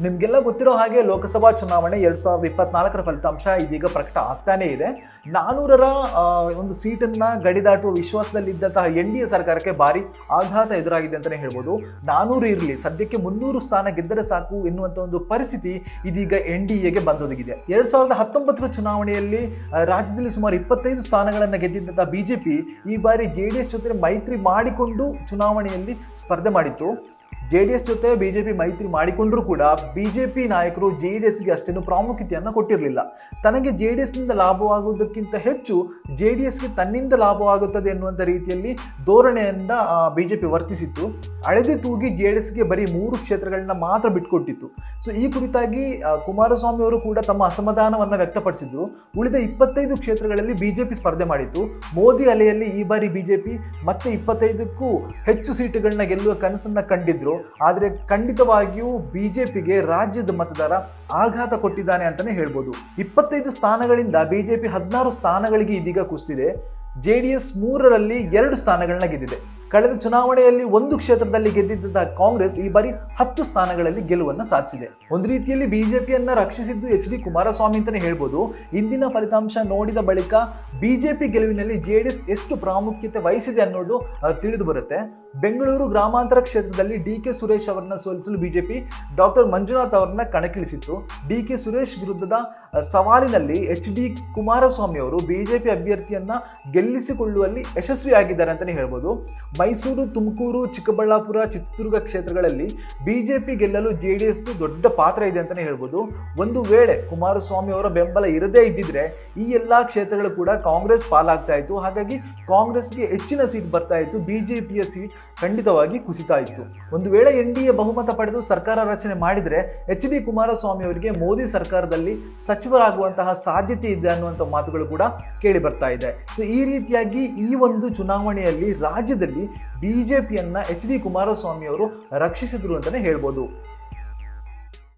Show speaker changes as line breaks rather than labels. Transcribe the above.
ನಿಮ್ಗೆಲ್ಲ ಗೊತ್ತಿರೋ ಹಾಗೆ ಲೋಕಸಭಾ ಚುನಾವಣೆ 2024ರ ಫಲಿತಾಂಶ ಇದೀಗ ಪ್ರಕಟ ಆಗ್ತಾನೇ ಇದೆ. 400ರ ಒಂದು ಸೀಟನ್ನ ಗಡಿದಾಟುವ ವಿಶ್ವಾಸದಲ್ಲಿದ್ದಂತಹ NDA ಸರ್ಕಾರಕ್ಕೆ ಭಾರಿ ಆಘಾತ ಎದುರಾಗಿದೆ ಅಂತಾನೆ ಹೇಳ್ಬೋದು. 400 ಇರಲಿ, ಸದ್ಯಕ್ಕೆ 300 ಸ್ಥಾನ ಗೆದ್ದರೆ ಸಾಕು ಎನ್ನುವಂತ ಒಂದು ಪರಿಸ್ಥಿತಿ ಇದೀಗ NDAಗೆ ಬಂದೊದಗಿದೆ. 2019ರ ಚುನಾವಣೆಯಲ್ಲಿ ರಾಜ್ಯದಲ್ಲಿ ಸುಮಾರು 25 ಸ್ಥಾನಗಳನ್ನು ಗೆದ್ದಿದ್ದಂತಹ ಬಿಜೆಪಿ ಈ ಬಾರಿ JDS ಜೊತೆ ಮೈತ್ರಿ ಮಾಡಿಕೊಂಡು ಚುನಾವಣೆಯಲ್ಲಿ ಸ್ಪರ್ಧೆ ಮಾಡಿತ್ತು. JDS ಜೊತೆ ಬಿಜೆಪಿ ಮೈತ್ರಿ ಮಾಡಿಕೊಂಡ್ರೂ ಕೂಡ ಬಿಜೆಪಿ ನಾಯಕರು JDSಗೆ ಅಷ್ಟೇನು ಪ್ರಾಮುಖ್ಯತೆಯನ್ನು ಕೊಟ್ಟಿರಲಿಲ್ಲ. ತನಗೆ JDSನಿಂದ ಲಾಭವಾಗುವುದಕ್ಕಿಂತ ಹೆಚ್ಚು JDSಗೆ ತನ್ನಿಂದ ಲಾಭವಾಗುತ್ತದೆ ಎನ್ನುವಂಥ ರೀತಿಯಲ್ಲಿ ಧೋರಣೆಯಿಂದ ಬಿಜೆಪಿ ವರ್ತಿಸಿತ್ತು. ಅಳೆದು ತೂಗಿ JDSಗೆ ಬರೀ 3 ಕ್ಷೇತ್ರಗಳನ್ನ ಮಾತ್ರ ಬಿಟ್ಕೊಟ್ಟಿತ್ತು. ಸೊ ಈ ಕುರಿತಾಗಿ ಕುಮಾರಸ್ವಾಮಿ ಅವರು ಕೂಡ ತಮ್ಮ ಅಸಮಾಧಾನವನ್ನು ವ್ಯಕ್ತಪಡಿಸಿದ್ರು. ಉಳಿದ 25 ಕ್ಷೇತ್ರಗಳಲ್ಲಿ ಬಿಜೆಪಿ ಸ್ಪರ್ಧೆ ಮಾಡಿತ್ತು. ಮೋದಿ ಅಲೆಯಲ್ಲಿ ಈ ಬಾರಿ ಬಿಜೆಪಿ ಮತ್ತೆ 25ಕ್ಕೂ ಹೆಚ್ಚು ಸೀಟುಗಳನ್ನ ಗೆಲ್ಲುವ ಕನಸನ್ನ ಕಂಡಿದ್ರು. ಆದರೆ ಖಂಡಿತವಾಗಿಯೂ ಬಿಜೆಪಿಗೆ ರಾಜ್ಯದ ಮತದಾರ ಆಘಾತ ಕೊಟ್ಟಿದ್ದಾನೆ ಅಂತಾನೆ ಹೇಳ್ಬೋದು. 25 ಸ್ಥಾನಗಳಿಂದ ಬಿಜೆಪಿ 16 ಸ್ಥಾನಗಳಿಗೆ ಇದೀಗ ಕುಸಿದಿದೆ. JDS 3ರಲ್ಲಿ 2 ಸ್ಥಾನಗಳನ್ನ ಗೆದ್ದಿದೆ. ಕಳೆದ ಚುನಾವಣೆಯಲ್ಲಿ 1 ಕ್ಷೇತ್ರದಲ್ಲಿ ಗೆದ್ದಿದ್ದ ಕಾಂಗ್ರೆಸ್ ಈ ಬಾರಿ 10 ಸ್ಥಾನಗಳಲ್ಲಿ ಗೆಲುವನ್ನು ಸಾಧಿಸಿದೆ. ಒಂದು ರೀತಿಯಲ್ಲಿ ಬಿಜೆಪಿಯನ್ನ ರಕ್ಷಿಸಿದ್ದು HD ಕುಮಾರಸ್ವಾಮಿ ಅಂತಾನೆ ಹೇಳ್ಬೋದು. ಇಂದಿನ ಫಲಿತಾಂಶ ನೋಡಿದ ಬಳಿಕ ಬಿಜೆಪಿ ಗೆಲುವಿನಲ್ಲಿ JDS ಎಷ್ಟು ಪ್ರಾಮುಖ್ಯತೆ ವಹಿಸಿದೆ ಅನ್ನೋದು ತಿಳಿದು ಬರುತ್ತೆ. ಬೆಂಗಳೂರು ಗ್ರಾಮಾಂತರ ಕ್ಷೇತ್ರದಲ್ಲಿ DK ಸುರೇಶ್ ಅವರನ್ನ ಸೋಲಿಸಲು ಬಿಜೆಪಿ ಡಾಕ್ಟರ್ ಮಂಜುನಾಥ್ ಅವರನ್ನ ಕಣಕ್ಕಿಳಿಸಿತ್ತು. DK ಸುರೇಶ್ ವಿರುದ್ಧದ ಸವಾಲಿನಲ್ಲಿ HD ಕುಮಾರಸ್ವಾಮಿ ಅವರು ಬಿಜೆಪಿ ಅಭ್ಯರ್ಥಿಯನ್ನ ಗೆಲ್ಲಿಸಿಕೊಳ್ಳುವಲ್ಲಿ ಯಶಸ್ವಿಯಾಗಿದ್ದಾರೆ ಅಂತಾನೆ ಹೇಳ್ಬೋದು. ಮೈಸೂರು, ತುಮಕೂರು, ಚಿಕ್ಕಬಳ್ಳಾಪುರ, ಚಿತ್ರದುರ್ಗ ಕ್ಷೇತ್ರಗಳಲ್ಲಿ ಬಿಜೆಪಿ ಗೆಲ್ಲಲು JDS ದೊಡ್ಡ ಪಾತ್ರ ಇದೆ ಅಂತಾನೆ ಹೇಳ್ಬೋದು. ಒಂದು ವೇಳೆ ಕುಮಾರಸ್ವಾಮಿ ಅವರ ಬೆಂಬಲ ಇರದೇ ಇದ್ದಿದ್ರೆ ಈ ಎಲ್ಲಾ ಕ್ಷೇತ್ರಗಳು ಕೂಡ ಕಾಂಗ್ರೆಸ್ ಪಾಲಾಗ್ತಾ ಇತ್ತು. ಹಾಗಾಗಿ ಕಾಂಗ್ರೆಸ್ಗೆ ಹೆಚ್ಚಿನ ಸೀಟ್ ಬರ್ತಾ ಇತ್ತು, ಬಿಜೆಪಿಯ ಸೀಟ್ ಖಂಡಿತವಾಗಿ ಕುಸಿತಾ ಇತ್ತು. ಒಂದು ವೇಳೆ NDA ಬಹುಮತ ಪಡೆದು ಸರ್ಕಾರ ರಚನೆ ಮಾಡಿದ್ರೆ HD ಕುಮಾರಸ್ವಾಮಿ ಅವರಿಗೆ ಮೋದಿ ಸರ್ಕಾರದಲ್ಲಿ ಸಚಿವರಾಗುವಂತಹ ಸಾಧ್ಯತೆ ಇದೆ ಅನ್ನುವಂಥ ಮಾತುಗಳು ಕೂಡ ಕೇಳಿ ಬರ್ತಾ ಇದೆ. ಸೊ ಈ ರೀತಿಯಾಗಿ ಈ ಒಂದು ಚುನಾವಣೆಯಲ್ಲಿ ರಾಜ್ಯದಲ್ಲಿ ಬಿಜೆಪಿಯನ್ನ HD ಕುಮಾರಸ್ವಾಮಿ ಅವರು ರಕ್ಷಿಸಿದ್ರು ಅಂತಾನೆ ಹೇಳ್ಬೋದು.